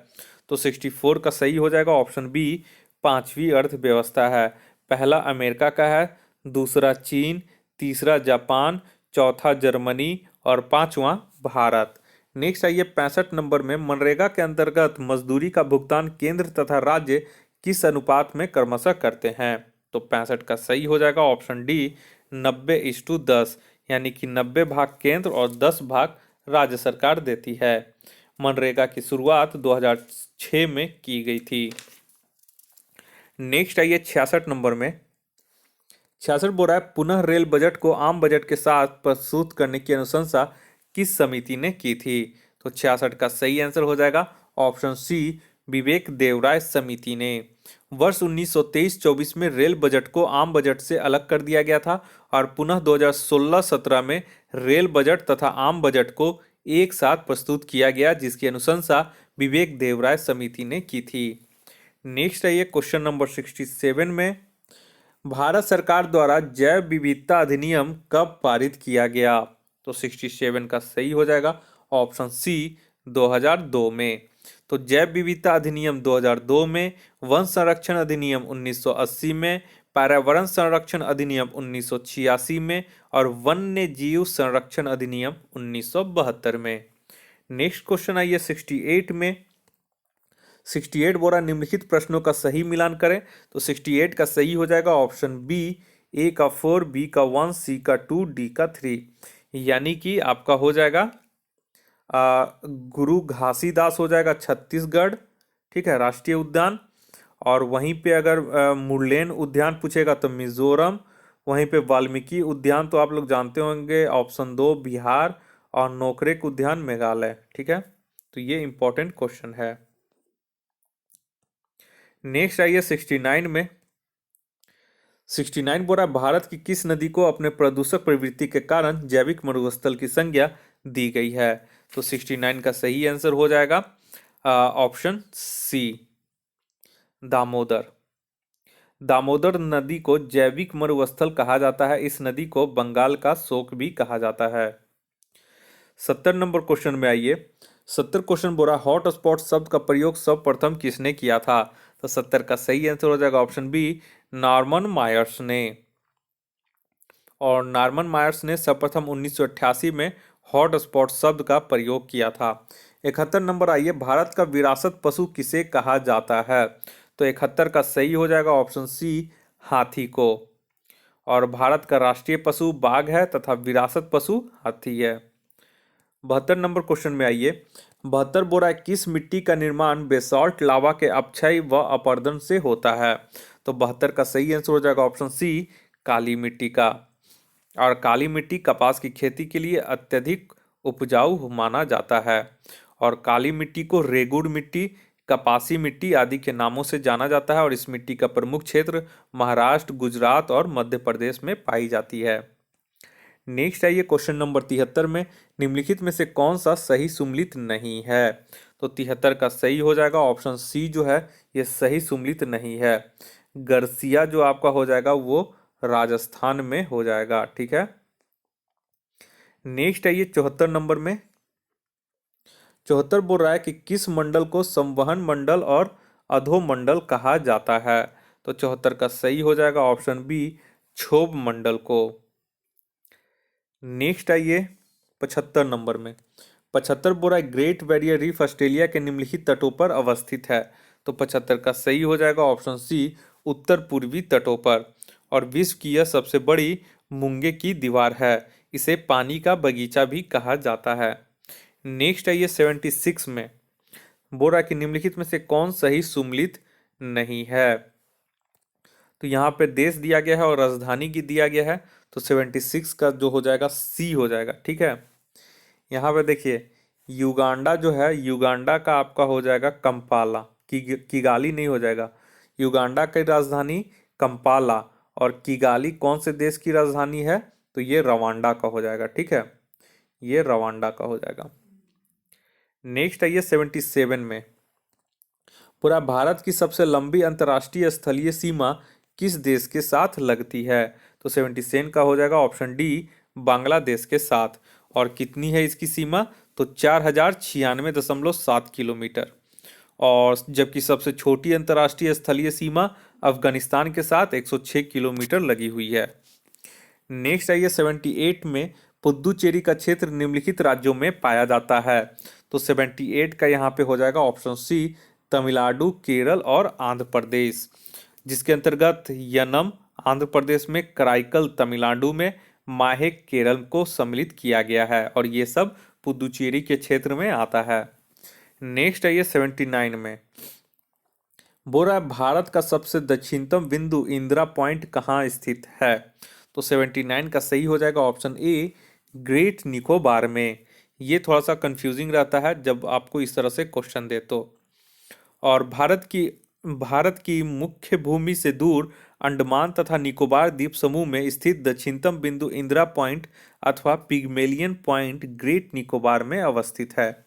तो 64 का सही हो जाएगा ऑप्शन बी, पांचवी अर्थव्यवस्था है। पहला अमेरिका का है, दूसरा चीन, तीसरा जापान, चौथा जर्मनी, और पांचवा भारत। नेक्स्ट आइए 65 नंबर में, मनरेगा के अंतर्गत मजदूरी का भुगतान केंद्र तथा राज्य किस अनुपात में क्रमशः करते हैं? तो 65 का सही हो जाएगा ऑप्शन डी, 90:10, यानी कि 90 भाग केंद्र और 10 भाग राज्य सरकार देती है। मनरेगा की शुरुआत 2006 में की गई थी। नेक्स्ट आइए 66 नंबर में, 66 बोल रहा है पुनः रेल बजट को आम बजट के साथ प्रस्तुत करने की अनुशंसा किस समिति ने की थी? तो 66 का सही आंसर हो जाएगा ऑप्शन सी, विवेक देवराय समिति ने। वर्ष 1923-24 में रेल बजट को आम बजट से अलग कर दिया गया था, और पुनः 2016-17 में रेल बजट तथा आम बजट को एक साथ प्रस्तुत किया गया, जिसकी अनुशंसा विवेक देवराय समिति ने की थी। नेक्स्ट है ये क्वेश्चन नंबर 67 में, भारत सरकार द्वारा जैव विविधता अधिनियम कब पारित किया गया? तो 67 का सही हो जाएगा ऑप्शन सी, 2002 में। तो जैव विविधता अधिनियम 2002 में, वन संरक्षण अधिनियम 1980 में, पर्यावरण संरक्षण अधिनियम 1986 में, और वन्य जीव संरक्षण अधिनियम 1972 में। नेक्स्ट क्वेश्चन आइए 68 में, 68 बोला निम्नलिखित प्रश्नों का सही मिलान करें। तो 68 का सही हो जाएगा ऑप्शन बी, ए का 4, बी का 1, सी का 2, डी का 3, यानी कि आपका हो जाएगा गुरु घासीदास हो जाएगा छत्तीसगढ़। ठीक है, राष्ट्रीय उद्यान। और वहीं पे अगर मुरलेन उद्यान पूछेगा तो मिजोरम। वहीं पे वाल्मीकि उद्यान तो आप लोग जानते होंगे, ऑप्शन 2 बिहार। और नोकरेक उद्यान मेघालय। ठीक है, तो ये इंपॉर्टेंट क्वेश्चन है। नेक्स्ट आइए 69 में, 69 बोला भारत की किस नदी को अपने प्रदूषक प्रवृत्ति के कारण जैविक मरुस्थल की संज्ञा दी गई है? तो 69 का सही आंसर हो जाएगा ऑप्शन सी, दामोदर। दामोदर नदी को जैविक मरुस्थल कहा जाता है। इस नदी को बंगाल का शोक भी कहा जाता है। 70 नंबर क्वेश्चन में आइए, 70 क्वेश्चन बोला हॉट स्पॉट शब्द का प्रयोग सर्वप्रथम किसने किया था? तो 70 का सही आंसर हो जाएगा ऑप्शन बी, नॉर्मन मायर्स ने। और नॉर्मन मायर्स ने सर्वप्रथम 1988 में हॉट स्पॉट शब्द का प्रयोग किया था। 71 नंबर आइए, भारत का विरासत पशु किसे कहा जाता है? तो 71 का सही हो जाएगा ऑप्शन सी, हाथी को। और भारत का राष्ट्रीय पशु बाघ है तथा विरासत पशु हाथी है। 72 नंबर क्वेश्चन में आइए, 72 बोरा किस मिट्टी का निर्माण बेसाल्ट लावा के अपक्षय व अपरदन से होता है? तो 72 का सही आंसर हो जाएगा ऑप्शन सी, काली मिट्टी का। और काली मिट्टी कपास की खेती के लिए अत्यधिक उपजाऊ माना जाता है। और काली मिट्टी को रेगुड़ मिट्टी, कपासी मिट्टी आदि के नामों से जाना जाता है और इस मिट्टी का प्रमुख क्षेत्र महाराष्ट्र, गुजरात और मध्य प्रदेश में पाई जाती है। नेक्स्ट आइए क्वेश्चन नंबर 73 में, निम्नलिखित में से कौन सा सही सुमेलित नहीं है? तो 73 का सही हो जाएगा ऑप्शन सी जो है ये सही सुमेलित नहीं है। गरसिया जो आपका हो जाएगा वो राजस्थान में हो जाएगा, ठीक है। नेक्स्ट आइए 74 नंबर में, 74 बोल रहा है कि किस मंडल को संवहन मंडल और अधोमंडल कहा जाता है? तो 74 का सही हो जाएगा ऑप्शन बी, क्षोभ मंडल को। नेक्स्ट आइए 75 नंबर में, 75 बोल रहा है ग्रेट बैरियर रीफ ऑस्ट्रेलिया के निम्नलिखित तटों पर अवस्थित है। तो 75 का सही हो जाएगा ऑप्शन सी, उत्तर पूर्वी तटों पर। और विश्व की यह सबसे बड़ी मूंगे की दीवार है, इसे पानी का बगीचा भी कहा जाता है। नेक्स्ट आइए 76 में, बोल रहा है कि निम्नलिखित में से कौन सही सुमेलित नहीं है? तो यहाँ पे देश दिया गया है और राजधानी की दिया गया है, तो 76 का जो हो जाएगा सी हो जाएगा, ठीक है। यहाँ पे देखिए युगांडा जो है, युगांडा का आपका हो जाएगा कंपाला, किगाली नहीं हो जाएगा। युगांडा की राजधानी कंपाला और किगाली कौन से देश की राजधानी है? तो ये रवांडा का हो जाएगा, ठीक है, ये रवांडा का हो जाएगा। नेक्स्ट आइए 77 में, पूरा भारत की सबसे लंबी अंतर्राष्ट्रीय स्थलीय सीमा किस देश के साथ लगती है? तो 77 का हो जाएगा ऑप्शन डी, बांग्लादेश के साथ। और कितनी है इसकी सीमा? तो 4096.7 किलोमीटर। और जबकि सबसे छोटी अंतर्राष्ट्रीय स्थलीय सीमा अफगानिस्तान के साथ 106 किलोमीटर लगी हुई है। नेक्स्ट आइए 78 में, पुद्दुचेरी का क्षेत्र निम्नलिखित राज्यों में पाया जाता है। तो 78 का यहाँ पे हो जाएगा ऑप्शन सी, तमिलनाडु, केरल और आंध्र प्रदेश, जिसके अंतर्गत यनम आंध्र प्रदेश में, कराईकल तमिलनाडु में, माहे केरल को सम्मिलित किया गया है और ये सब पुद्दुचेरी के क्षेत्र में आता है। नेक्स्ट आइए 79 में, बोल रहा है भारत का सबसे दक्षिणतम बिंदु इंदिरा पॉइंट कहाँ स्थित है? तो 79 का सही हो जाएगा ऑप्शन ए, ग्रेट निकोबार में। ये थोड़ा सा कंफ्यूजिंग रहता है जब आपको इस तरह से क्वेश्चन दे तो। और भारत की मुख्य भूमि से दूर अंडमान तथा निकोबार द्वीप समूह में स्थित दक्षिणतम बिंदु इंदिरा पॉइंट अथवा पिग्मेलियन पॉइंट ग्रेट निकोबार में अवस्थित है।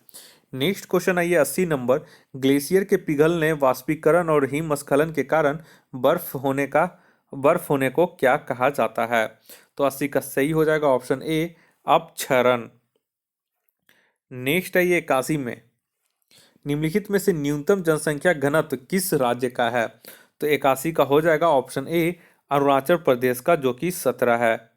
नेक्स्ट क्वेश्चन आइए 80 नंबर, ग्लेशियर के पिघलने, वाष्पीकरण और हिमस्खलन के कारण बर्फ होने को क्या कहा जाता है? तो 80 का सही हो जाएगा ऑप्शन ए, अपक्षरण। नेक्स्ट आइए 81 में, निम्नलिखित में से न्यूनतम जनसंख्या घनत्व किस राज्य का है? तो 81 का हो जाएगा ऑप्शन ए, अरुणाचल प्रदेश का, जो कि 17 है।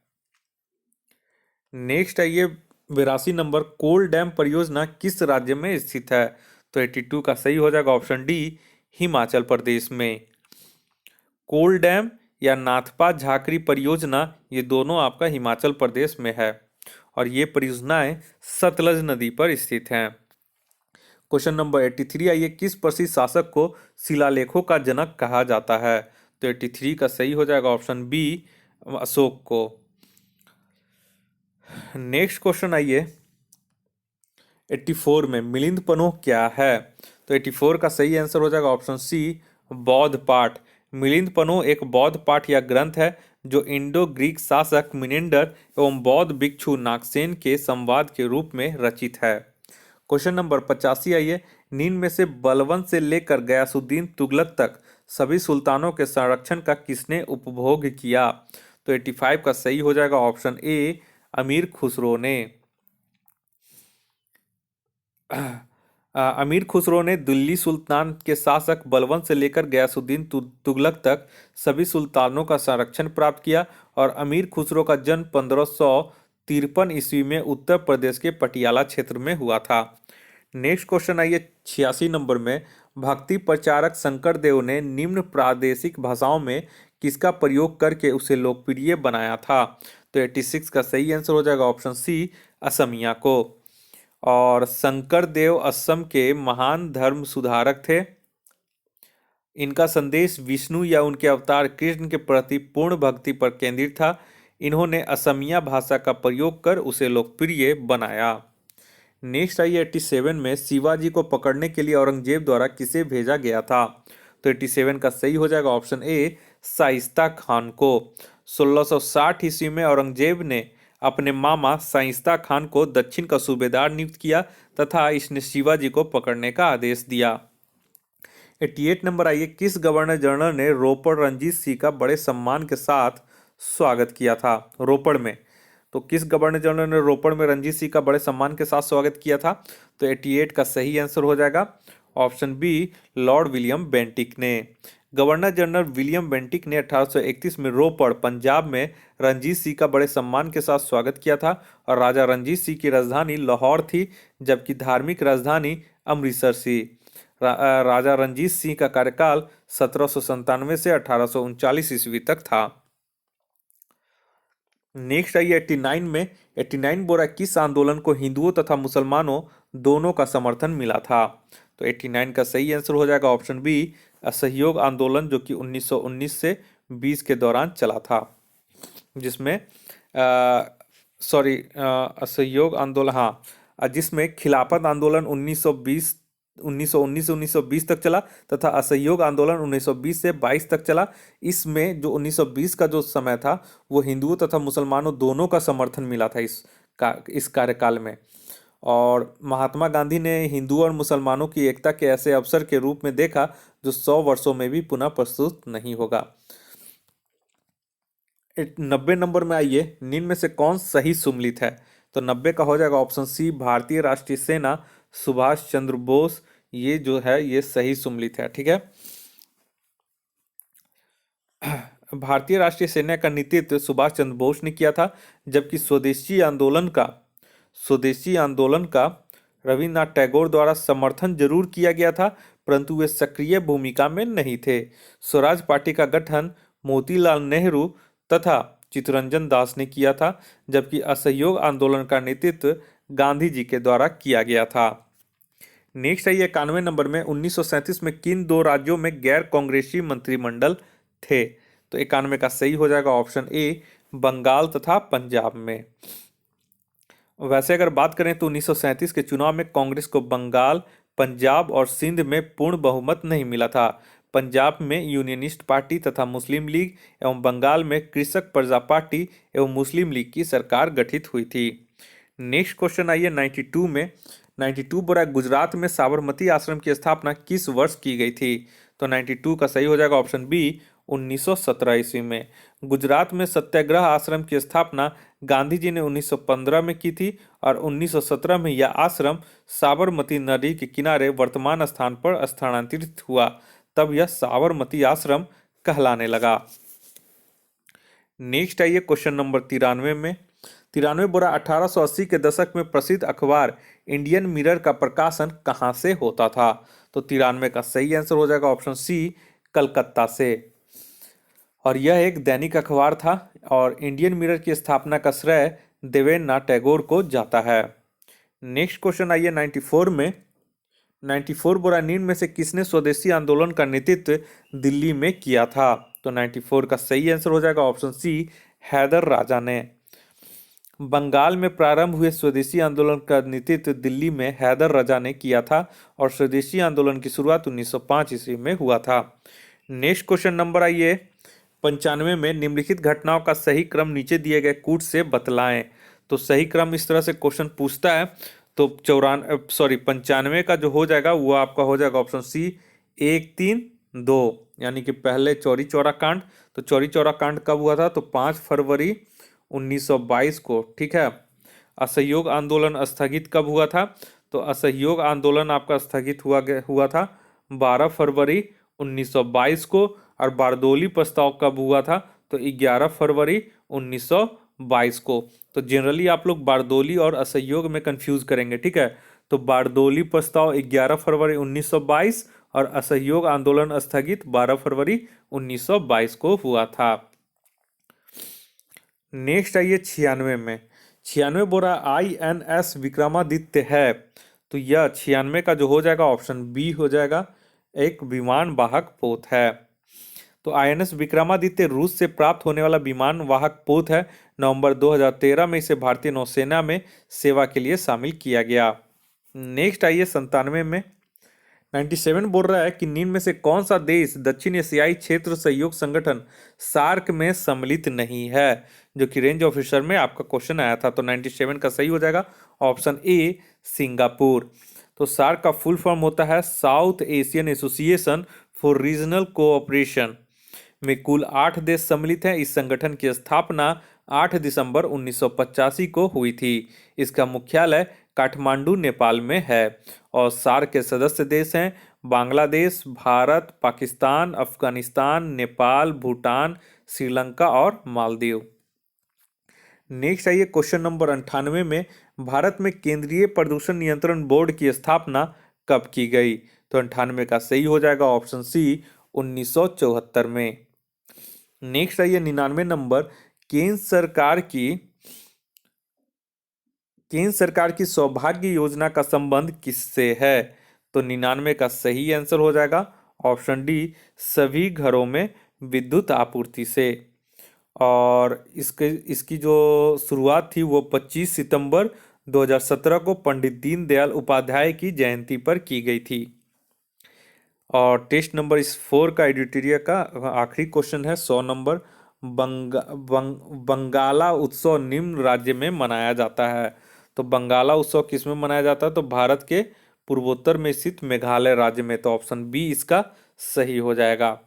नेक्स्ट आइए 82 नंबर, कोल डैम परियोजना किस राज्य में स्थित है? तो 82 का सही हो जाएगा ऑप्शन डी, हिमाचल प्रदेश में। कोल डैम या नाथपा झाकरी परियोजना ये दोनों आपका हिमाचल प्रदेश में है और ये परियोजनाएं सतलज नदी पर स्थित हैं। क्वेश्चन नंबर 83 आइए, किस प्रसिद्ध शासक को शिलालेखों का जनक कहा जाता है? तो 83 का सही हो जाएगा ऑप्शन बी, अशोक को। नेक्स्ट क्वेश्चन आइए 84 में, मिलिंद पन्ह क्या है? तो 84 का सही आंसर हो जाएगा ऑप्शन सी, बौद्ध पाठ। मिलिंद पन्ह एक बौद्ध पाठ या ग्रंथ है जो इंडो ग्रीक शासक मिनेंडर एवं बौद्ध भिक्षु नागसेन के संवाद के रूप में रचित है। क्वेश्चन नंबर 85 आइए, निम्न में से बलबन से लेकर गयासुद्दीन तुगलक तक सभी सुल्तानों के संरक्षण का किसने उपभोग किया? तो 85 का सही हो जाएगा ऑप्शन ए, अमीर खुसरो ने। अमीर खुसरो ने दिल्ली सुल्तान के शासक बलबन से लेकर गयासुद्दीन तुगलक तक सभी सुल्तानों का संरक्षण प्राप्त किया और अमीर खुसरो का जन्म 1553 ईस्वी में उत्तर प्रदेश के पटियाला क्षेत्र में हुआ था। नेक्स्ट क्वेश्चन आइए 86 नंबर में। भक्ति प्रचारक शंकर देव ने निम्न प्रादेशिक भाषाओं में किसका प्रयोग करके उसे लोकप्रिय बनाया था? तो 86 का सही आंसर हो जाएगा ऑप्शन सी, असमिया को। और शंकर देव असम के महान धर्म सुधारक थे। इनका संदेश विष्णु या उनके अवतार कृष्ण के प्रति पूर्ण भक्ति पर केंद्रित था। इन्होंने असमिया भाषा का प्रयोग कर उसे लोकप्रिय बनाया। नेक्स्ट आइए 87 में। शिवाजी को पकड़ने के लिए औरंगजेब द्वारा किसे भेजा गया था? तो 87 का सही हो जाएगा ऑप्शन ए, शाइस्ता खान को। 1660 ईस्वी में औरंगजेब ने अपने मामा शाइस्ता खान को दक्षिण का सूबेदार नियुक्त किया तथा इसने शिवाजी को पकड़ने का आदेश दिया। 88 नंबर आइए। किस गवर्नर जनरल ने रोपड़ रणजीत सिंह का बड़े सम्मान के साथ स्वागत किया था? रोपड़ में तो किस गवर्नर जनरल ने रोपड़ में रणजीत सिंह का बड़े सम्मान के साथ स्वागत किया था? तो 88 का सही आंसर हो जाएगा option B, Lord William Bentinck ने। गवर्नर जनरल विलियम बेंटिक ने 1831 में रोपड़ पंजाब में रणजीत सिंह का बड़े सम्मान के साथ स्वागत किया था और राजा रणजीत सिंह की राजधानी लाहौर थी जबकि धार्मिक राजधानी अमृतसर थी। राजा रणजीत सिंह का कार्यकाल 1797 से 1839 ईस्वी तक था। नेक्स्ट आइए 89 में। 89 बोरा किस आंदोलन को हिंदुओं तथा मुसलमानों दोनों का समर्थन मिला था? तो 89 का सही आंसर हो जाएगा ऑप्शन बी, असहयोग आंदोलन, जो कि 1919 से 20 के दौरान चला था, जिसमें असहयोग आंदोलन, हाँ, जिसमें खिलाफत आंदोलन 1919 से 1920 तक चला तथा असहयोग आंदोलन 1920 से 22 तक चला। इसमें जो 1920 का जो समय था वो हिंदुओं तथा मुसलमानों दोनों का समर्थन मिला था इस कार्यकाल में। और महात्मा गांधी ने हिंदुओं और मुसलमानों की एकता के ऐसे अवसर के रूप में देखा जो 100 वर्षों में भी पुनः प्रस्तुत नहीं होगा। 90 नंबर में आइए, निम्न में से कौन सही सुमेलित है? तो 90 का हो जाएगा ऑप्शन सी, भारतीय राष्ट्रीय सेना, सुभाष चंद्र बोस। ये जो है ये सही सुमेलित है, ठीक है। भारतीय राष्ट्रीय सेना का नेतृत्व सुभाष चंद्र बोस ने किया था जबकि स्वदेशी आंदोलन का रविन्द्रनाथ टैगोर द्वारा समर्थन जरूर किया गया था परंतु वे सक्रिय भूमिका में नहीं थे। स्वराज पार्टी का गठन मोतीलाल नेहरू तथा चित्तरंजन दास ने किया था जबकि असहयोग आंदोलन का नेतृत्व गांधी जी के द्वारा किया गया था। नेक्स्ट है 91 नंबर में। 1937 में किन दो राज्यों में गैर कांग्रेसी मंत्रिमंडल थे? तो 91 का सही हो जाएगा ऑप्शन ए, बंगाल तथा पंजाब में। वैसे अगर बात करें तो 1937 के चुनाव में कांग्रेस को बंगाल, पंजाब और सिंध में पूर्ण बहुमत नहीं मिला था। पंजाब में यूनियनिस्ट पार्टी तथा मुस्लिम लीग एवं बंगाल में कृषक प्रजा पार्टी एवं मुस्लिम लीग की सरकार गठित हुई थी। नेक्स्ट क्वेश्चन आइए 92 में। 92 बोरा गुजरात में साबरमती आश्रम की स्थापना किस वर्ष की गई थी? तो 92 का सही हो जाएगा ऑप्शन बी, 1917 ईस्वी में। गुजरात में सत्याग्रह आश्रम की स्थापना गांधी जी ने 1915 में की थी और 1917 में यह आश्रम साबरमती नदी के किनारे वर्तमान स्थान पर स्थानांतरित हुआ, तब यह साबरमती आश्रम कहलाने लगा। नेक्स्ट आइए क्वेश्चन नंबर 93 में। 93 बोरा 1880 के दशक में प्रसिद्ध अखबार इंडियन मिरर का प्रकाशन कहाँ से होता था? तो 93 का सही आंसर हो जाएगा ऑप्शन सी, कलकत्ता से। और यह एक दैनिक अखबार था और इंडियन मिरर की स्थापना का श्रेय देवेंद्रनाथ टैगोर को जाता है। नेक्स्ट क्वेश्चन आइए 94 में। 94 बोरा निम्न में से किसने स्वदेशी आंदोलन का नेतृत्व दिल्ली में किया था? तो 94 का सही आंसर हो जाएगा ऑप्शन सी, हैदर राजा ने। बंगाल में प्रारंभ हुए स्वदेशी आंदोलन का नेतृत्व दिल्ली में हैदर राजा ने किया था और स्वदेशी आंदोलन की शुरुआत 1905 ईस्वी में हुआ था। नेक्स्ट क्वेश्चन नंबर आइए 95 में। निम्नलिखित घटनाओं का सही क्रम नीचे दिए गए कूट से बतलाएं। तो सही क्रम इस तरह से क्वेश्चन पूछता है तो 95 का जो हो जाएगा वो आपका हो जाएगा ऑप्शन सी, 1, 3, 2, यानी कि पहले चौरी चौरा कांड। तो चौरी चौरा कांड कब हुआ था? तो 5 फरवरी 1922 को, ठीक है। असहयोग आंदोलन स्थगित कब हुआ था? तो असहयोग आंदोलन आपका स्थगित हुआ था 12 फरवरी 1922 को। और बारदोली प्रस्ताव कब हुआ था? तो 11 फरवरी 1922 को। तो जनरली आप लोग बारदोली और असहयोग में कंफ्यूज करेंगे, ठीक है। तो बारदोली प्रस्ताव 11 फरवरी 1922 और असहयोग आंदोलन स्थगित 12 फरवरी 1922 को हुआ था। नेक्स्ट आइए 96 में। 96 बोल रहा INS विक्रमादित्य है, तो यह 96 का जो हो जाएगा ऑप्शन बी हो जाएगा, एक विमान वाहक पोत है। तो INS विक्रमादित्य रूस से प्राप्त होने वाला विमान वाहक पोत है। नवंबर 2013 में इसे भारतीय नौसेना में सेवा के लिए शामिल किया गया। नेक्स्ट आइए 97 में। 97 बोल रहा है कि निम्न में से कौन सा देश दक्षिण एशियाई क्षेत्र सहयोग संगठन सार्क में सम्मिलित नहीं है, जो कि रेंज ऑफिसर में आपका क्वेश्चन आया था। तो 97 का सही हो जाएगा ऑप्शन ए, सिंगापुर। तो सार्क का फुल फॉर्म होता है south Asian association for regional cooperation, में कुल 8 देश सम्मिलित हैं। इस संगठन की स्थापना 8 दिसंबर 1985 को हुई थी। इसका मुख्यालय काठमांडू, नेपाल में है। और सार्क के सदस्य देश हैं बांग्लादेश, भारत, पाकिस्तान, अफगानिस्तान, नेपाल, भूटान, श्रीलंका और मालदीव। नेक्स्ट आइए क्वेश्चन नंबर 98 में। भारत में केंद्रीय प्रदूषण नियंत्रण बोर्ड की स्थापना कब की गई? तो 98 का सही हो जाएगा ऑप्शन सी, 1974 में। नेक्स्ट आइए 99 नंबर। केंद्र सरकार की सौभाग्य योजना का संबंध किससे है? तो 99 का सही आंसर हो जाएगा ऑप्शन डी, सभी घरों में विद्युत आपूर्ति से। और इसकी जो शुरुआत थी वो 25 सितंबर 2017 को पंडित दीनदयाल उपाध्याय की जयंती पर की गई थी। और टेस्ट नंबर इस 4 का एडिटोरिया का आखिरी क्वेश्चन है 100 नंबर। बंगाला उत्सव निम्न राज्य में मनाया जाता है। तो बंगाला उत्सव किस में मनाया जाता है? तो भारत के पूर्वोत्तर में स्थित मेघालय राज्य में। तो ऑप्शन बी इसका सही हो जाएगा।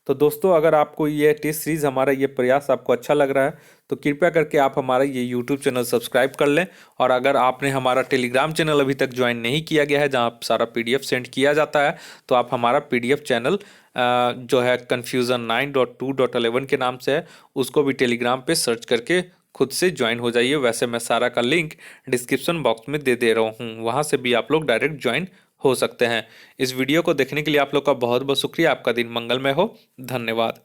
तो दोस्तों, अगर आपको ये टेस्ट सीरीज हमारा ये प्रयास आपको अच्छा लग रहा है तो कृपया करके आप हमारा ये यूट्यूब चैनल सब्सक्राइब कर लें। और अगर आपने हमारा टेलीग्राम चैनल अभी तक ज्वाइन नहीं किया गया है, जहाँ सारा PDF सेंड किया जाता है, तो आप हमारा PDF चैनल जो है confusion 9.2.11 के नाम से है, उसको भी टेलीग्राम पे सर्च करके खुद से ज्वाइन हो जाइए। वैसे मैं सारा का लिंक डिस्क्रिप्शन बॉक्स में दे दे रहा हूँ, वहाँ से भी आप लोग डायरेक्ट ज्वाइन हो सकते हैं। इस वीडियो को देखने के लिए आप लोग का बहुत बहुत शुक्रिया। आपका दिन मंगलमय हो। धन्यवाद।